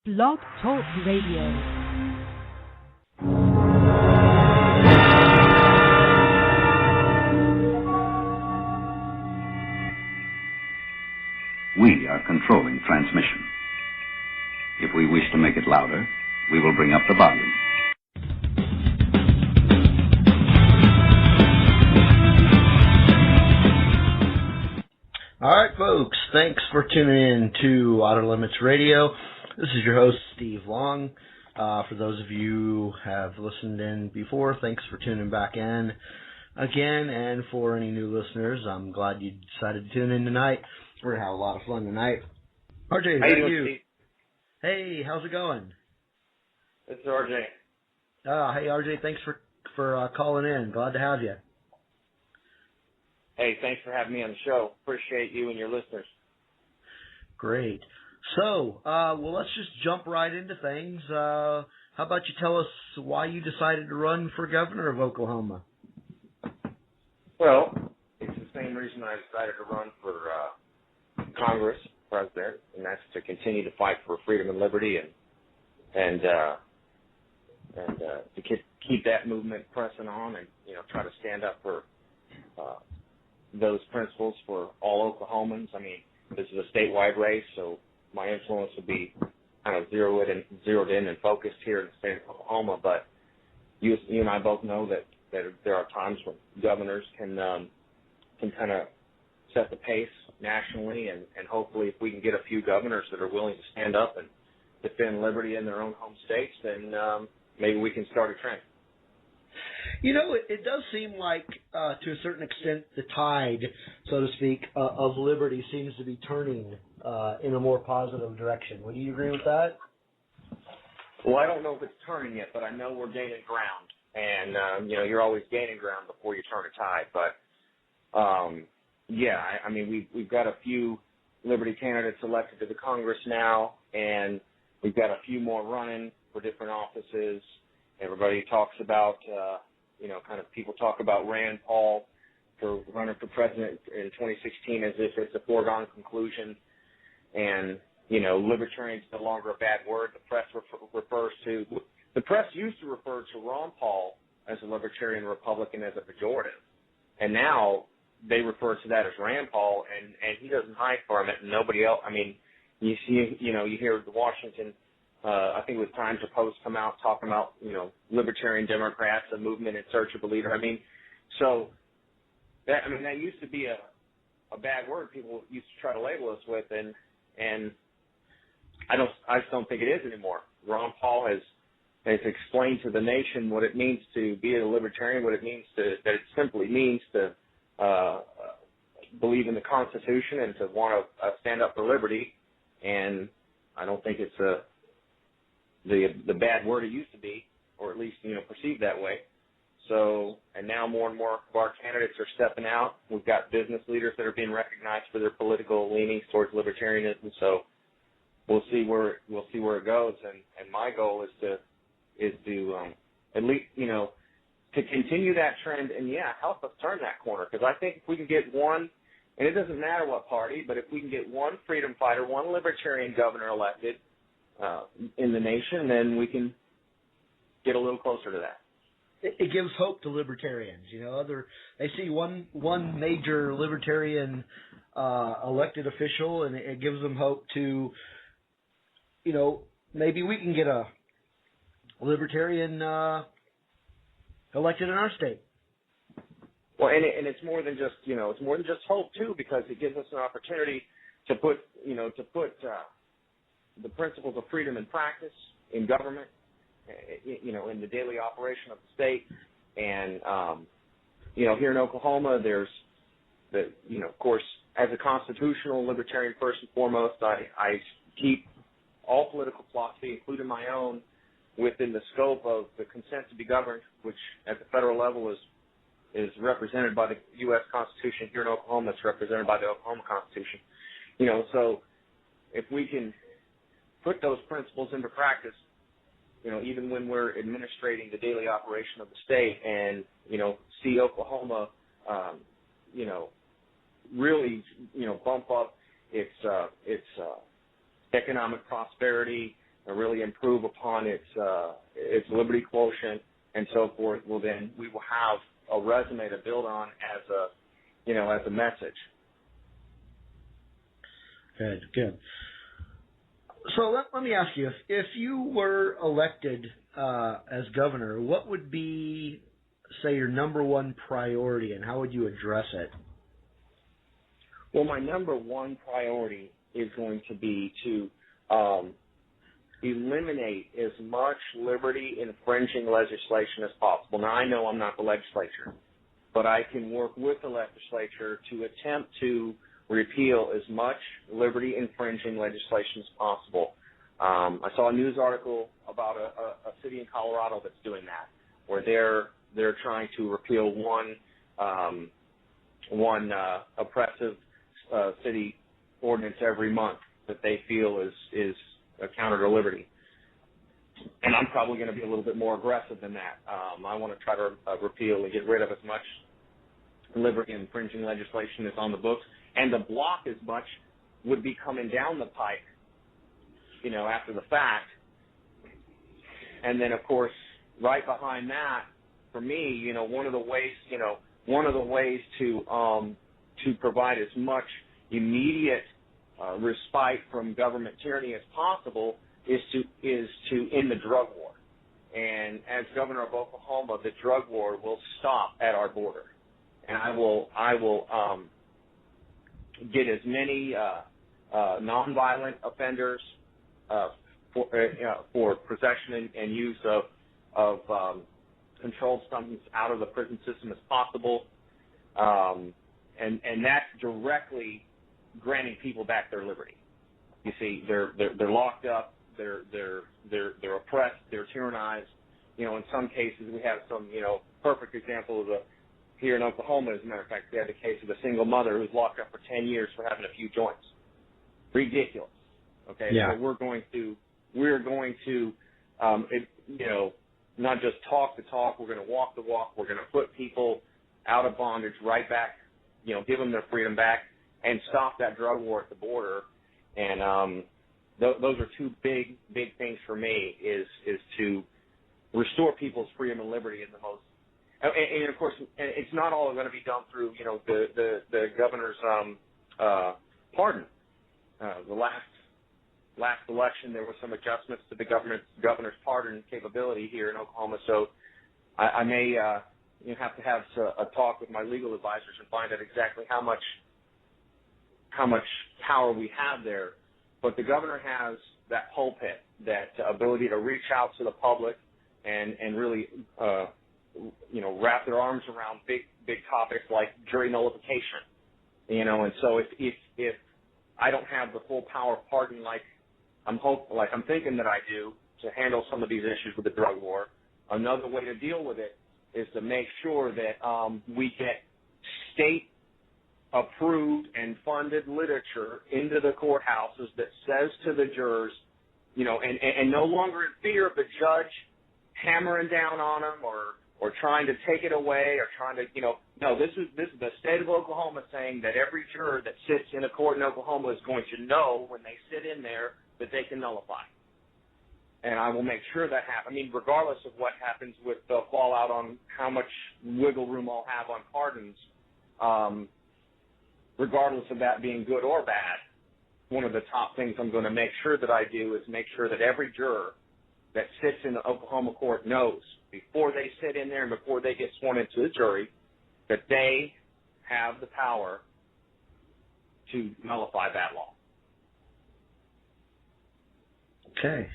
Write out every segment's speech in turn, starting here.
Blog Talk Radio. We are controlling transmission. If we wish to make it louder, we will bring up the volume. All right, folks, thanks for tuning in to Otter Limits Radio. This is your host, Steve Long. For those of you who have listened in before, thanks for tuning back in again. And for any new listeners, I'm glad you decided to tune in tonight. We're going to have a lot of fun tonight. RJ, how are you? Hey, how's it going? It's RJ. Hey, RJ, thanks for calling in. Glad to have you. Hey, thanks for having me on the show. Appreciate you and your listeners. Great. So, well, let's just jump right into things. How about you tell us why you decided to run for governor of Oklahoma? Well, it's the same reason I decided to run for Congress, president, and that's to continue to fight for freedom and liberty and to keep that movement pressing on and, try to stand up for those principles for all Oklahomans. I mean, this is a statewide race, so my influence would be kind of zeroed in and focused here in the state of Oklahoma. But you and I both know that there are times when governors can kind of set the pace nationally, and hopefully if we can get a few governors that are willing to stand up and defend liberty in their own home states, then maybe we can start a trend. It does seem like, to a certain extent, the tide, so to speak, of liberty seems to be turning in a more positive direction. Would you agree with that? Well, I don't know if it's turning yet, but I know we're gaining ground. And, you're always gaining ground before you turn a tide. But, I mean, we've got a few liberty candidates elected to the Congress now, and we've got a few more running for different offices. Everybody talks about, people talk about Rand Paul for running for president in 2016 as if it's a foregone conclusion. And, libertarian's no longer a bad word. The press the press used to refer to Ron Paul as a libertarian Republican as a pejorative. And now they refer to that as Rand Paul, and he doesn't hide from it, and nobody else. I mean, you see, you hear the Washington, I think it was Times or Post come out talking about, libertarian Democrats, a movement in search of a leader. I mean, so that used to be a bad word people used to try to label us with, and I just don't think it is anymore. Ron Paul has explained to the nation what it means to be a libertarian, that it simply means to believe in the Constitution and to want to stand up for liberty. And I don't think it's the bad word it used to be, or at least, perceived that way. So, and now more and more of our candidates are stepping out. We've got business leaders that are being recognized for their political leanings towards libertarianism. So we'll see where it goes. And my goal is to at least, to continue that trend and, help us turn that corner. Because I think if we can get one, and it doesn't matter what party, but if we can get one freedom fighter, one libertarian governor elected in the nation, then we can get a little closer to that. It gives hope to libertarians. They see one major libertarian elected official, and it gives them hope to, maybe we can get a libertarian elected in our state. Well, and it's more than just hope too, because it gives us an opportunity to put the principles of freedom in practice in government, in the daily operation of the state. And, here in Oklahoma, there's of course, as a constitutional libertarian, first and foremost, I keep all political philosophy, including my own, within the scope of the consent to be governed, which at the federal level is represented by the U.S. Constitution. Here in Oklahoma, it's represented by the Oklahoma Constitution. So if we can put those principles into practice, even when we're administrating the daily operation of the state, and, see Oklahoma, really, bump up its economic prosperity, really improve upon its liberty quotient and so forth, well then we will have a resume to build on as a message. Good. So let me ask you, if you were elected as governor, what would be, say, your number one priority, and how would you address it? Well, my number one priority is going to be to eliminate as much liberty-infringing legislation as possible. Now, I know I'm not the legislature, but I can work with the legislature to attempt to repeal as much liberty-infringing legislation as possible. I saw a news article about a city in Colorado that's doing that, where they're trying to repeal one oppressive city ordinance every month that they feel is a counter to liberty. And I'm probably going to be a little bit more aggressive than that. I want to try to repeal and get rid of as much liberty-infringing legislation that's on the books, and to block as much would be coming down the pike, after the fact. And then, of course, right behind that, for me, one of the ways to provide as much immediate respite from government tyranny as possible is to end the drug war. And as governor of Oklahoma, the drug war will stop at our border. And I will get as many nonviolent offenders for possession and use of controlled substances out of the prison system as possible, and that's directly granting people back their liberty. You see, they're locked up, they're oppressed, they're tyrannized. In some cases we have some perfect example of here in Oklahoma, as a matter of fact, we had the case of a single mother who's locked up for 10 years for having a few joints. Ridiculous. Okay, yeah. So we're going to not just talk the talk. We're going to walk the walk. We're going to put people out of bondage right back, give them their freedom back, and stop that drug war at the border. And those are two big things for me. Is to restore people's freedom and liberty in the most. And of course, it's not all going to be done through, the governor's pardon. The last election, there were some adjustments to the governor's pardon capability here in Oklahoma. So I may have to have a talk with my legal advisors and find out exactly how much power we have there. But the governor has that pulpit, that ability to reach out to the public and really wrap their arms around big topics like jury nullification, and so if I don't have the full power of pardon like I'm thinking that I do to handle some of these issues with the drug war, another way to deal with it is to make sure that we get state approved and funded literature into the courthouses that says to the jurors, and no longer in fear of the judge hammering down on them or trying to take it away or trying to, no, this is the state of Oklahoma saying that every juror that sits in a court in Oklahoma is going to know when they sit in there that they can nullify. And I will make sure that happens. I mean, regardless of what happens with the fallout on how much wiggle room I'll have on pardons, regardless of that being good or bad, one of the top things I'm going to make sure that I do is make sure that every juror that sits in the Oklahoma court knows before they sit in there and before they get sworn into the jury that they have the power to nullify that law. Okay.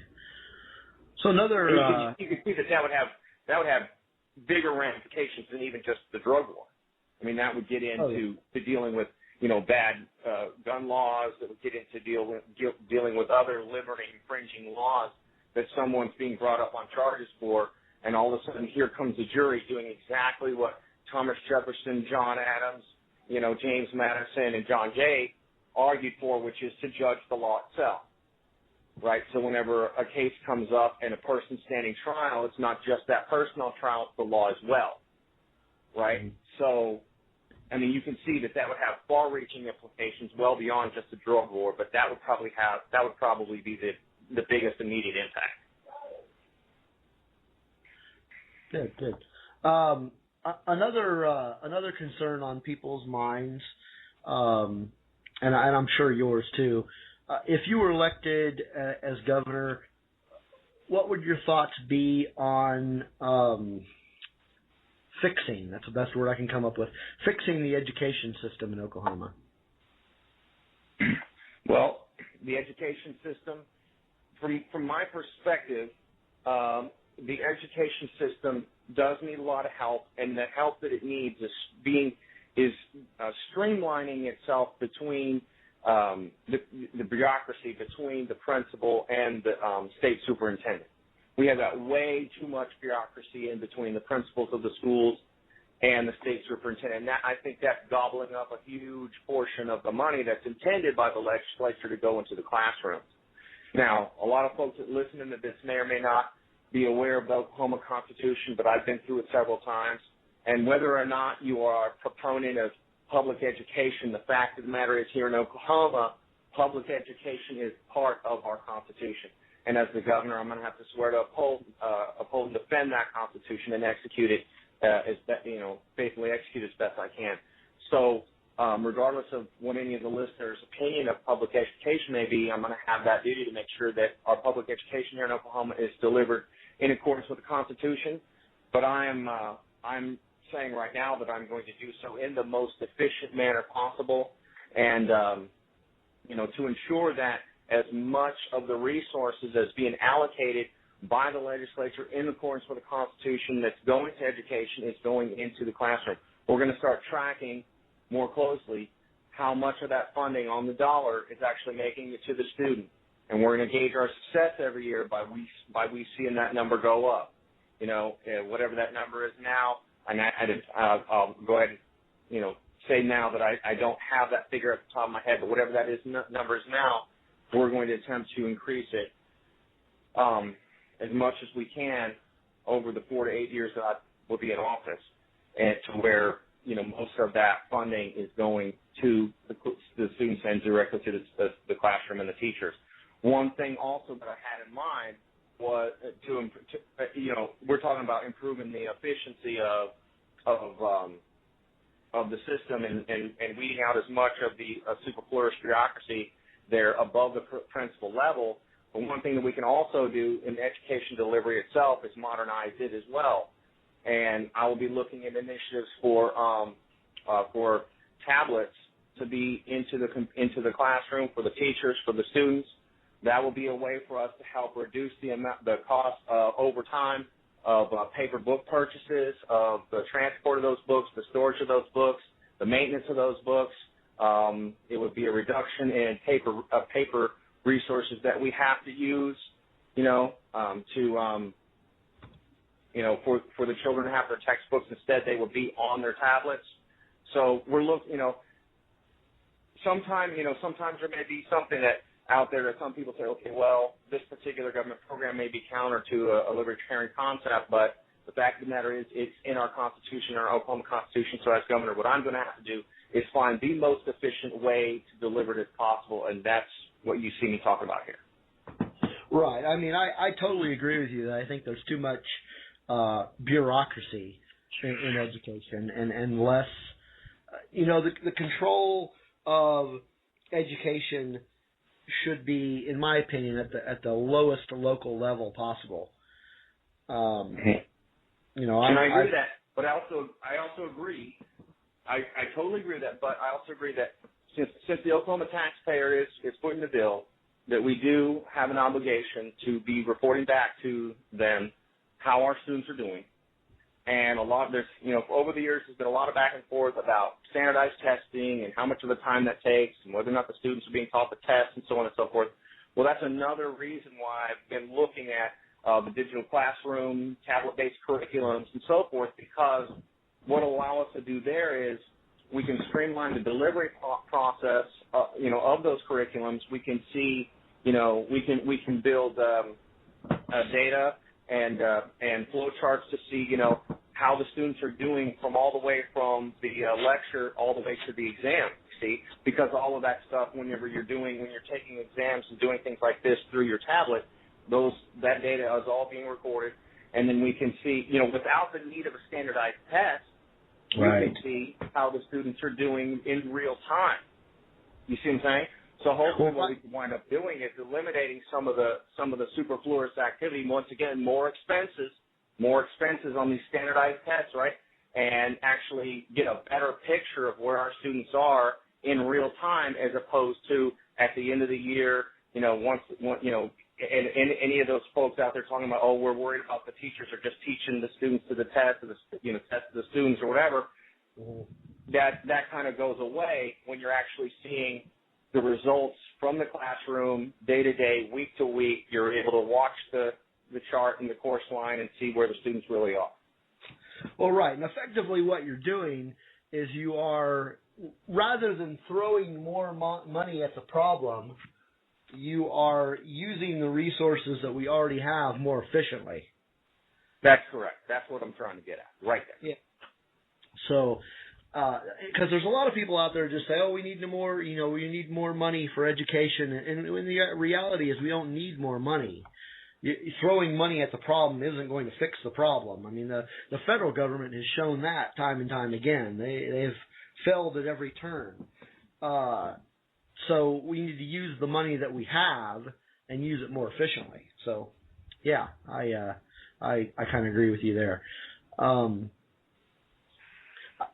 So another you can see that would have bigger ramifications than even just the drug war. I mean, that would get into to dealing with bad gun laws. That would get into dealing with other liberty infringing laws that someone's being brought up on charges for, and all of a sudden here comes the jury doing exactly what Thomas Jefferson, John Adams, James Madison, and John Jay argued for, which is to judge the law itself. Right, so whenever a case comes up and a person's standing trial, it's not just that person on trial, it's the law as well. Right? Mm-hmm. So, I mean, you can see that would have far-reaching implications well beyond just the drug war, but that would probably be the biggest immediate impact. Good. Another concern on people's minds, and I'm sure yours too. If you were elected as governor, what would your thoughts be on fixing? That's the best word I can come up with. Fixing the education system in Oklahoma. Well, the education system, from my perspective, the education system does need a lot of help, and the help that it needs is streamlining itself between the bureaucracy between the principal and the state superintendent. We have got way too much bureaucracy in between the principals of the schools and the state superintendent. And I think that's gobbling up a huge portion of the money that's intended by the legislature to go into the classrooms. Now, a lot of folks that listen to this may or may not be aware of the Oklahoma Constitution, but I've been through it several times. And whether or not you are a proponent of public education, the fact of the matter is here in Oklahoma, public education is part of our Constitution. And as the governor, I'm going to have to swear to uphold and defend that Constitution and execute it faithfully execute as best I can. So regardless of what any of the listeners' opinion of public education may be, I'm going to have that duty to make sure that our public education here in Oklahoma is delivered in accordance with the Constitution. But I'm saying right now that I'm going to do so in the most efficient manner possible, and to ensure that as much of the resources as being allocated by the legislature in accordance with the Constitution that's going to education is going into the classroom. We're going to start tracking more closely how much of that funding on the dollar is actually making it to the student. And we're going to gauge our success every year by we seeing that number go up. Whatever that number is now, and I'll go ahead and, say now that I don't have that figure at the top of my head, but whatever that number is now, we're going to attempt to increase it as much as we can over the 4 to 8 years that I will be in office, and to where most of that funding is going to the students and directly to the classroom and the teachers. One thing also that I had in mind was we're talking about improving the efficiency of the system and weeding out as much of the superfluous bureaucracy there above the principal level. But one thing that we can also do in education delivery itself is modernize it as well. And I will be looking at initiatives for tablets to be into the classroom for the teachers, for the students. That will be a way for us to help reduce the cost over time of paper book purchases, of the transport of those books, the storage of those books, the maintenance of those books. It would be a reduction in paper resources that we have to use, for the children to have their textbooks. Instead, they will be on their tablets. So we're looking, sometimes there may be something that out there that some people say, okay, well, this particular government program may be counter to a libertarian concept, but the fact of the matter is it's in our Constitution, our Oklahoma Constitution. So as governor, what I'm going to have to do is find the most efficient way to deliver it as possible, and that's what you see me talking about here. Right. I mean, I totally agree with you that I think there's too much bureaucracy in education and less, the control of education should be, in my opinion, at the lowest local level possible. And I agree with that, but I also agree. I totally agree with that, but I also agree that since the Oklahoma taxpayer is footing the bill, that we do have an obligation to be reporting back to them how our students are doing. And over the years, there's been a lot of back and forth about standardized testing and how much of the time that takes and whether or not the students are being taught the test and so on and so forth. Well, that's another reason why I've been looking at the digital classroom, tablet-based curriculums, and so forth, because what will allow us to do there is we can streamline the delivery process, of those curriculums. We can see, we can build data and flow charts to see, how the students are doing from all the way from the lecture all the way to the exam. see, because all of that stuff, when you're taking exams and doing things like this through your tablet, that data is all being recorded, and then we can see, without the need of a standardized test, we can see how the students are doing in real time. You see what I'm saying? So hopefully what we can wind up doing is eliminating some of the superfluous activity. Once again, more expenses on these standardized tests, right? And actually get a better picture of where our students are in real time, as opposed to at the end of the year, once any of those folks out there talking about, oh, we're worried about the teachers are just teaching the students to the test, or test the students or whatever. That kind of goes away when you're actually seeing the results from the classroom day to day, week to week. You're able to watch the chart and the course line and see where the students really are. Well, right. And effectively what you're doing is you are, rather than throwing more money at the problem, you are using the resources that we already have more efficiently. That's correct. That's what I'm trying to get at right there. Yeah. So, because there's a lot of people out there just say, oh, we need more, we need more money for education. And the reality is we don't need more money. Throwing money at the problem isn't going to fix the problem. I mean, the federal government has shown that time and time again. They've failed at every turn. So we need to use the money that we have and use it more efficiently. So, yeah, I kind of agree with you there.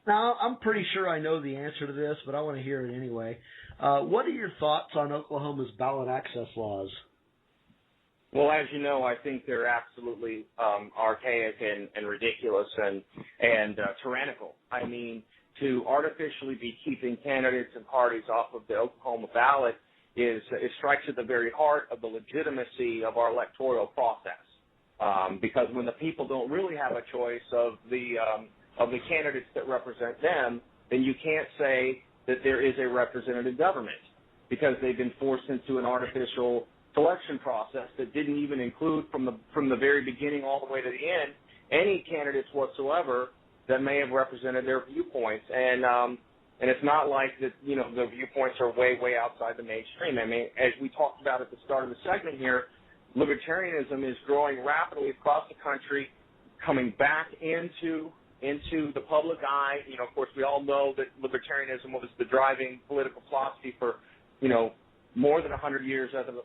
Now, I'm pretty sure I know the answer to this, but I want to hear it anyway. What are your thoughts on Oklahoma's ballot access laws? Well, as you know, I think they're absolutely archaic and ridiculous and tyrannical. I mean, to artificially be keeping candidates and parties off of the Oklahoma ballot it strikes at the very heart of the legitimacy of our electoral process. Because when the people don't really have a choice of the candidates that represent them, then you can't say that there is a representative government, because they've been forced into an artificial selection process that didn't even include from the very beginning all the way to the end any candidates whatsoever that may have represented their viewpoints. And it's not like that, the viewpoints are way, way outside the mainstream. I mean, as we talked about at the start of the segment here, libertarianism is growing rapidly across the country, coming back into the public eye. Of course, we all know that libertarianism was the driving political philosophy for, more than 100 years after the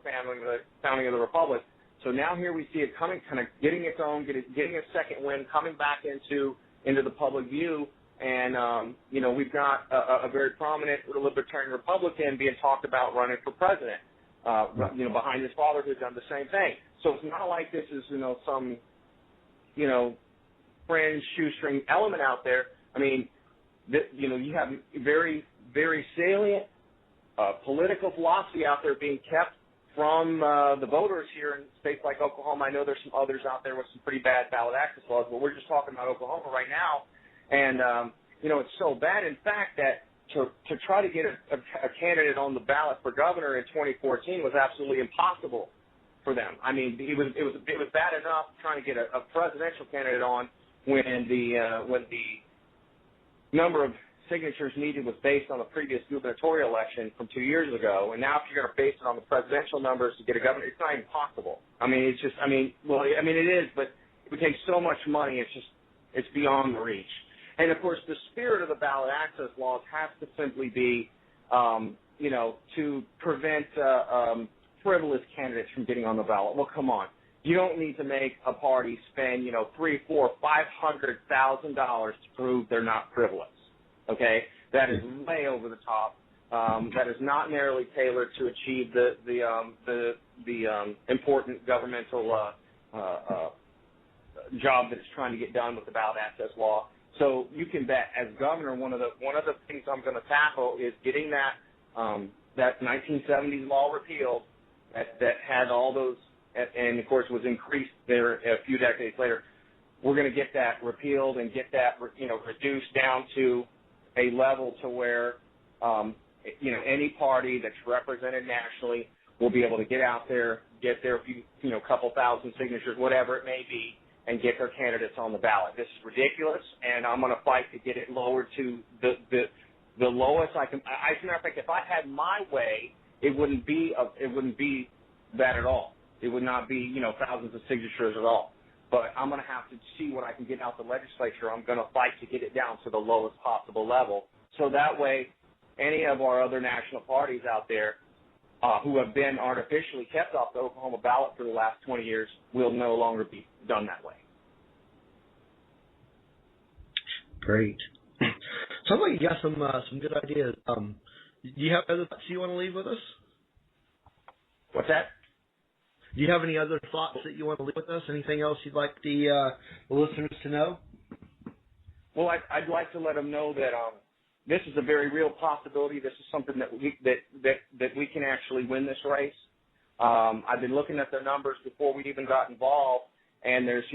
founding of the republic. So now here we see it coming, kind of getting its own, getting a second wind, coming back into the public view. And, we've got a very prominent libertarian Republican being talked about running for president. Behind his father who's done the same thing. So it's not like this is, some, fringe shoestring element out there. I mean, you have very, very salient political philosophy out there being kept from the voters here in states like Oklahoma. I know there's some others out there with some pretty bad ballot access laws, but we're just talking about Oklahoma right now. And, it's so bad, in fact, that to try to get a candidate on the ballot for governor in 2014 was absolutely impossible for them. I mean, it was bad enough trying to get a presidential candidate on when the number of signatures needed was based on the previous gubernatorial election from 2 years ago, and now if you're going to base it on the presidential numbers to get a governor, it's not even possible. I mean, it is, but it would take so much money, it's beyond the reach. And, of course, the spirit of the ballot access laws has to simply be, to prevent frivolous candidates from getting on the ballot. Well, come on. You don't need to make a party spend, $300,000, $400,000, $500,000 to prove they're not frivolous. Okay? That is way over the top. That is not narrowly tailored to achieve the important governmental job that it's trying to get done with the ballot access law. So you can bet, as governor, one of the things I'm going to tackle is getting that 1970s law repealed that had all those, and of course was increased there a few decades later. We're going to get that repealed and get that reduced down to a level to where any party that's represented nationally will be able to get out there, get their few, couple thousand signatures, whatever it may be, and get their candidates on the ballot. This is ridiculous, and I'm going to fight to get it lowered to the the lowest I can. As a matter of fact, if I had my way, it wouldn't be that at all. It would not be thousands of signatures at all. But I'm going to have to see what I can get out the legislature. I'm going to fight to get it down to the lowest possible level, so that way, any of our other national parties out there who have been artificially kept off the Oklahoma ballot for the last 20 years will no longer be done that way. Great. Sounds like you got some good ideas. Do you have other thoughts you want to leave with us? What's that? Do you have any other thoughts that you want to leave with us? Anything else you'd like the listeners to know? Well, I'd like to let them know that this is a very real possibility. This is something that we can actually win this race. I've been looking at the numbers before we even got involved, and there's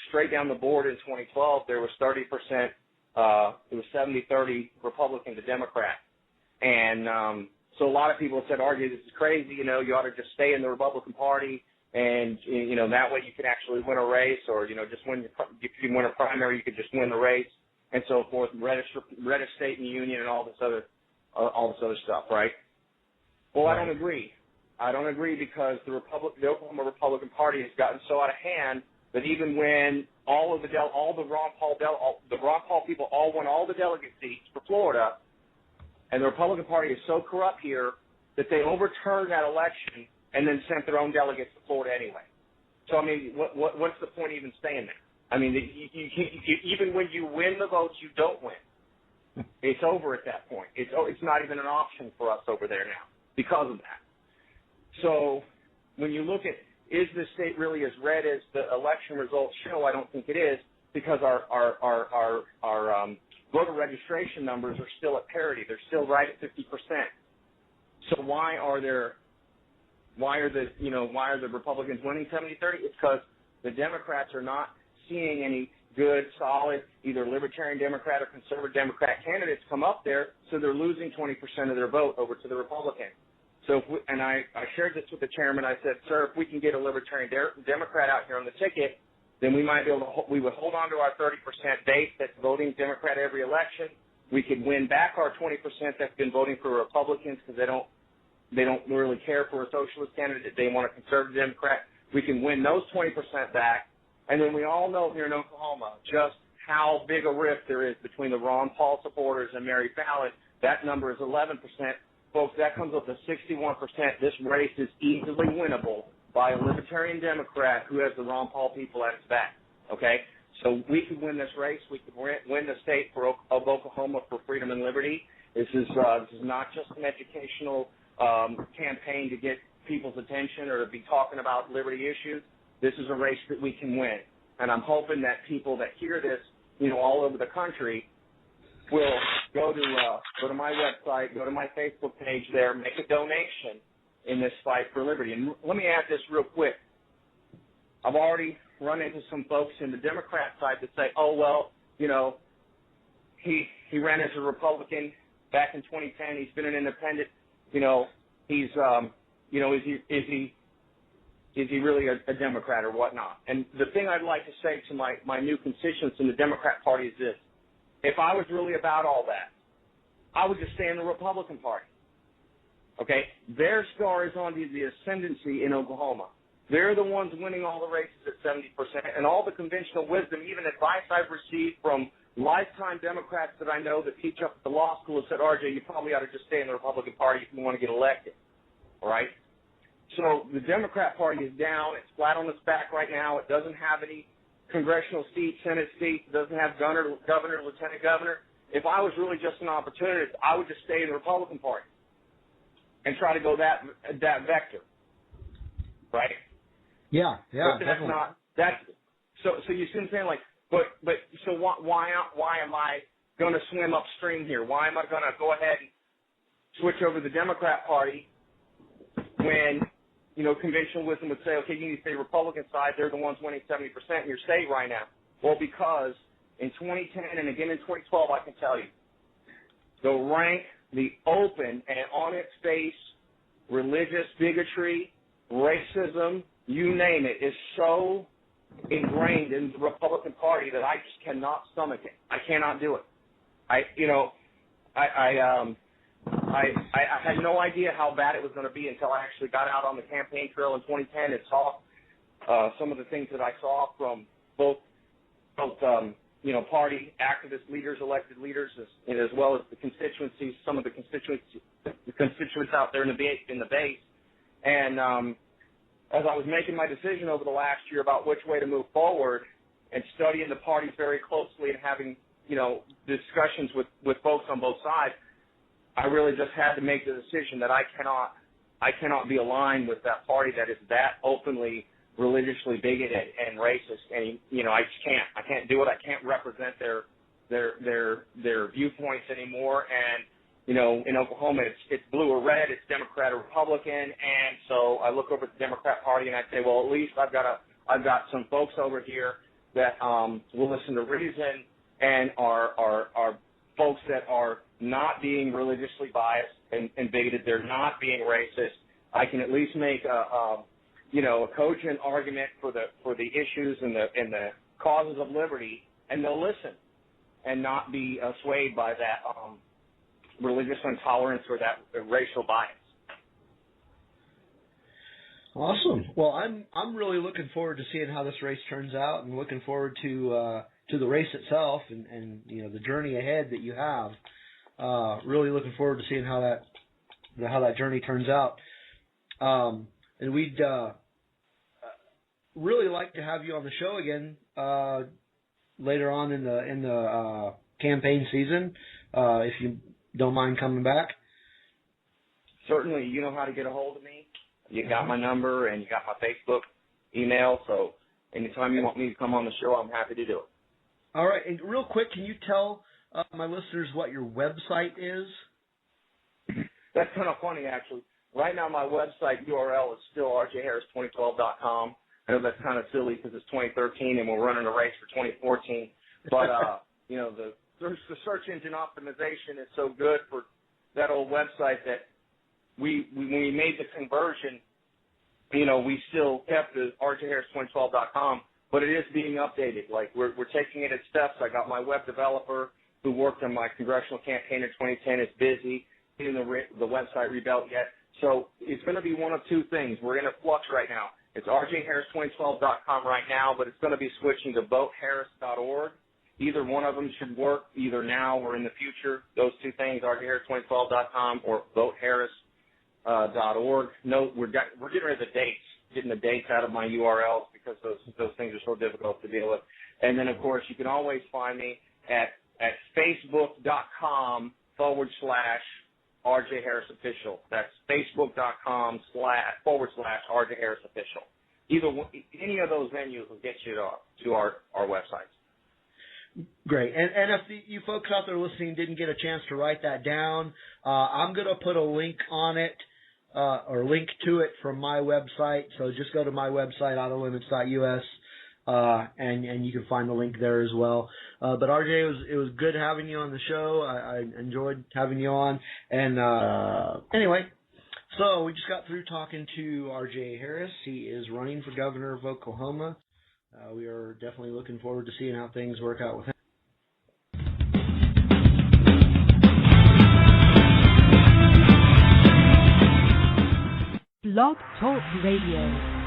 straight down the board in 2012 there was 30%. It was 70-30 Republican to Democrat, and so a lot of people said, "Argue this is crazy. You ought to just stay in the Republican Party, and that way you can actually win a race, or just win. If you win a primary, you could just win the race, and so forth. Register state in the union, and all this other stuff, right?" Well, right. I don't agree. I don't agree because the Oklahoma Republican Party has gotten so out of hand that even when all the Ron Paul people all won all the delegate seats for Florida. And the Republican Party is so corrupt here that they overturned that election and then sent their own delegates to Florida anyway. So, I mean, what's the point of even staying there? I mean, even when you win the votes, you don't win. It's over at that point. It's not even an option for us over there now because of that. So when you look at, is this state really as red as the election results show? I don't think it is, because our voter registration numbers are still at parity. They're still right at 50%. So why are the Republicans winning 70-30? It's because the Democrats are not seeing any good, solid, either Libertarian Democrat or Conservative Democrat candidates come up there, so they're losing 20% of their vote over to the Republican. So, I shared this with the chairman. I said, "Sir, if we can get a Libertarian Democrat out here on the ticket, then we might be able to. We would hold on to our 30% base that's voting Democrat every election. We could win back our 20% that's been voting for Republicans because they don't really care for a socialist candidate. They want a conservative Democrat. We can win those 20% back, and then we all know here in Oklahoma just how big a rift there is between the Ron Paul supporters and Mary Fallon. That number is 11%. Folks, that comes up to 61%. This race is easily winnable by a Libertarian Democrat who has the Ron Paul people at its back, okay? So we could win this race. We could win the state of Oklahoma for freedom and liberty. This is not just an educational campaign to get people's attention or to be talking about liberty issues. This is a race that we can win. And I'm hoping that people that hear this, all over the country will go to my website, go to my Facebook page there, make a donation in this fight for liberty. And let me add this real quick. I've already run into some folks in the Democrat side that say, "Oh, well, he ran as a Republican back in 2010. He's been an independent. He's is he really a Democrat or whatnot?" And the thing I'd like to say to my new constituents in the Democrat Party is this: if I was really about all that, I would just stay in the Republican Party. Okay? Their star is on the ascendancy in Oklahoma. They're the ones winning all the races at 70%, and all the conventional wisdom, even advice I've received from lifetime Democrats that I know that teach up at the law school have said, "RJ, you probably ought to just stay in the Republican Party if you want to get elected." All right? So the Democrat Party is down. It's flat on its back right now. It doesn't have any congressional seats, Senate seats. It doesn't have governor, lieutenant governor. If I was really just an opportunist, I would just stay in the Republican Party and try to go that vector, right? Yeah, but that's definitely. not so you see what I'm saying? Like, so why am I going to swim upstream here? Why am I going to go ahead and switch over to the Democrat Party when conventional wisdom would say, okay, you need to stay Republican side. They're the ones winning 70% in your state right now. Well, because in 2010 and again in 2012, I can tell you, the rank, the open and on its face religious bigotry, racism, you name it, is so ingrained in the Republican Party that I just cannot stomach it. I cannot do it. I had no idea how bad it was going to be until I actually got out on the campaign trail in 2010 and saw some of the things that I saw from both party activist leaders, elected leaders, as well as the constituencies, some of the constituents out there in the base. And as I was making my decision over the last year about which way to move forward and studying the parties very closely and having, discussions with folks on both sides, I really just had to make the decision that I cannot be aligned with that party that is that openly religiously bigoted and racist, and I just can't. I can't do it. I can't represent their viewpoints anymore. And in Oklahoma, it's blue or red, it's Democrat or Republican, and so I look over at the Democrat Party and I say, well, at least I've got some folks over here that will listen to reason and are folks that are not being religiously biased and bigoted. They're not being racist. I can at least make a cogent argument for the issues and the causes of liberty, and they'll listen and not be swayed by that religious intolerance or that racial bias. Awesome. Well, I'm really looking forward to seeing how this race turns out, and looking forward to the race itself and the journey ahead that you have. Really looking forward to seeing how that journey turns out. And we'd really like to have you on the show again later on in the campaign season, if you don't mind coming back. Certainly. You know how to get a hold of me. You got my number and you got my Facebook email, so anytime you want me to come on the show, I'm happy to do it. All right. And real quick, can you tell my listeners what your website is? That's kind of funny, actually. Right now, my website URL is still rjharris2012.com. I know that's kind of silly because it's 2013 and we're running a race for 2014. But, the search engine optimization is so good for that old website that when we made the conversion, we still kept the rjharris2012.com, but it is being updated. Like, we're taking it at steps. I got my web developer who worked on my congressional campaign in 2010 is busy getting the website rebuilt yet. So it's going to be one of two things. We're in a flux right now. It's rjharris2012.com right now, but it's going to be switching to voteharris.org. Either one of them should work, either now or in the future. Those two things, rjharris2012.com or voteharris.org. No, we're getting rid of the dates, getting the dates out of my URLs because those things are so difficult to deal with. And then, of course, you can always find me at facebook.com/RJ Harris Official. That's facebook.com/RJ Harris Official. Any of those venues will get you to our websites. Great. And if you folks out there listening didn't get a chance to write that down, I'm going to put a link on it or link to it from my website. So just go to my website, autolimits.us, and you can find the link there as well. But RJ, it was good having you on the show. I enjoyed having you on. And anyway, so we just got through talking to RJ Harris. He is running for governor of Oklahoma. We are definitely looking forward to seeing how things work out with him. Blog Talk Radio.